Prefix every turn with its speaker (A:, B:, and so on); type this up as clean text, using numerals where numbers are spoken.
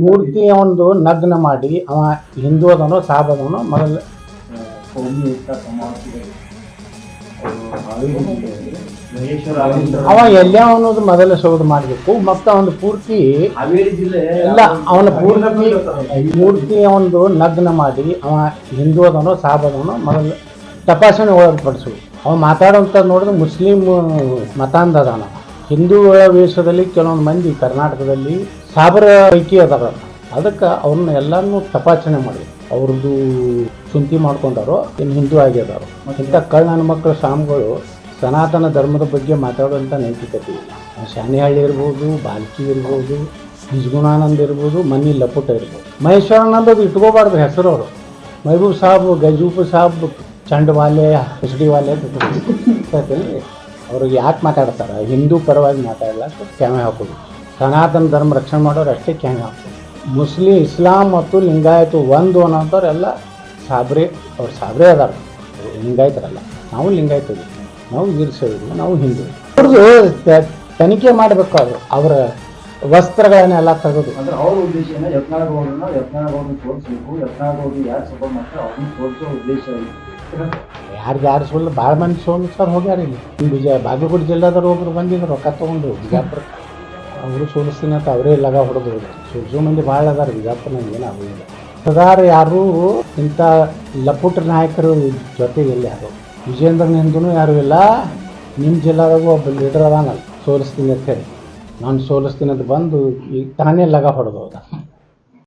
A: ಮೂರ್ತಿ ಒಂದು ನಗ್ನ ಮಾಡಿ ಅವ ಹಿಂದೂ ಅದನೋ ಸಾಬ್ ಅದನೋ ಮೊದಲ ಅವ ಎಲ್ಲೇ ಅನ್ನೋದು ಮೊದಲ ಶೋಧ ಮಾಡಬೇಕು. ಮತ್ತು ಅವನು ಪೂರ್ತಿ ಇಲ್ಲ ಅವನ ಪೂರ್ತಿ ಮೂರ್ತಿ ಒಂದು ನಗ್ನ ಮಾಡಿ ಅವ ಹಿಂದೂ ಅದನೋ ಸಾಬ್ ಅದನೋ ಮೊದಲ ತಪಾಸಣೆ ಒಳಪಡಿಸು. ಅವ ಮಾತಾಡೋಂಥದ್ದು ನೋಡಿದ್ರೆ ಮುಸ್ಲಿಂ ಮತಾಂಧ ಅದಾನ. ಹಿಂದೂಗಳ ವೇಷದಲ್ಲಿ ಕೆಲವೊಂದು ಮಂದಿ ಕರ್ನಾಟಕದಲ್ಲಿ ಸಾಬರ ಪೈಕಿ ಅದಾರ. ಅದಕ್ಕೆ ಅವ್ರನ್ನ ಎಲ್ಲನೂ ತಪಾಸಣೆ ಮಾಡಿ ಅವ್ರದ್ದು ಸುಂತಿ ಮಾಡ್ಕೊಂಡಾರೋ ಇನ್ನು ಹಿಂದೂ ಆಗ್ಯದಾರೋ. ಇಂಥ ಕಳ್ಳನ ಮಕ್ಕಳು ಸ್ವಾಮಿಗಳು ಸನಾತನ ಧರ್ಮದ ಬಗ್ಗೆ ಮಾತಾಡುವಂಥ ನೈತಿಕತೆ ಇಲ್ಲ. ಶಾನಿಹಳ್ಳಿ ಇರ್ಬೋದು, ಬಾಲ್ಕಿ ಇರ್ಬೋದು, ನಿಜಗುಣಾನಂದ ಇರ್ಬೋದು, ಮನಿ ಲಪುಟ ಇರ್ಬೋದು. ಮಹೇಶ್ವರಾನಂದ ಅದು ಇಟ್ಕೋಬಾರ್ದು ಹೆಸರು. ಅವರು ಮೆಹಬೂಬ್ ಸಾಬ್, ಗಜೂಬ್ ಸಾಬ್, ಚಂಡವಾಲೆ, ಹೆಸಡಿವಾಲೆ ಅಂತ ಅವ್ರಿಗೆ ಯಾಕೆ ಮಾತಾಡ್ತಾರೆ? ಹಿಂದೂ ಪರವಾಗಿ ಮಾತಾಡಲ್ಲ, ಕ್ಯಾಮೆ ಹಾಕೋದು. ಸನಾತನ ಧರ್ಮ ರಕ್ಷಣೆ ಮಾಡೋರು ಅಷ್ಟೇ ಕ್ಯಾಮೆ ಹಾಕೋದು. ಮುಸ್ಲಿಂ, ಇಸ್ಲಾಂ ಮತ್ತು ಲಿಂಗಾಯತ ಒಂದು ಅನ್ನೋಂಥವ್ರೆಲ್ಲ ಸಾಬ್ರೆ. ಅವ್ರು ಸಾಬ್ರೆ ಅದಾರ, ಲಿಂಗಾಯತರಲ್ಲ. ನಾವು ಲಿಂಗಾಯತರು, ನಾವು ವೀರಶೈವರು, ನಾವು ಹಿಂದೂ. ಅವ್ರದ್ದು ತನಿಖೆ ಮಾಡಬೇಕಾದ್ರು ಅವರ ವಸ್ತ್ರಗಳನ್ನೆಲ್ಲ ತೆಗೆದು.
B: ಅಂದ್ರೆ ಅವ್ರ ಉದ್ದೇಶ ಯತ್ನಾಳಗೌಡರನ್ನ ತೋರಿಸ್ಬೇಕು, ಯತ್ನಾಳಗೌಡರು ಯಾರು ಸಪೋರ್ಟ್ ಮಾಡ್ತಾರೆ ಅವ್ರನ್ನ ತೋರಿಸೋ ಉದ್ದೇಶ
A: ಯಾರು ಸೋಲ್ ಭಾಳ ಮಂದಿ ಸೋಲಿಸ್ತಾರೆ ಹೋಗ್ಯಾರ. ಇಲ್ಲಿ ಬಾಗಲಕೋಟೆ ಜಿಲ್ಲಾದವ್ರು ಒಬ್ರು ಬಂದಿದ್ರು ರೊಕ್ಕ ತೊಗೊಂಡು ಬಿಜಾಪುರ. ಅವರು ಸೋಲಿಸ್ತೀನಿ ಅಂತ ಅವರೇ ಲಗ ಹೊಡೆದು ಸೋಲಿಸೋ ಮಂದಿ ಭಾಳ ಅದಾರ ಬಿಜಾಪುರ್ನಾಗ. ಏನಾಗೋದಿಲ್ಲ ಸದಾರ ಯಾರು ಇಂಥ ಲಪುಟ ನಾಯಕರು ಜೊತೆಗೆ ಯಾರು ವಿಜೇಂದ್ರನ ಹಿಂದೂ ಯಾರು ಇಲ್ಲ. ನಿಮ್ಮ ಜಿಲ್ಲಾದಾಗೂ ಒಬ್ಬ ಲೀಡರ್ ಅದಾನಲ್ಲ ಸೋಲಿಸ್ತೀನಿ ಅಂತ ಹೇಳಿ, ನಾನು ಸೋಲಿಸ್ತೀನಿ ಅಂತ ಬಂದು ಈಗ ತಾನೇ ಲಗ ಹೊಡೆದು ಹೋದ.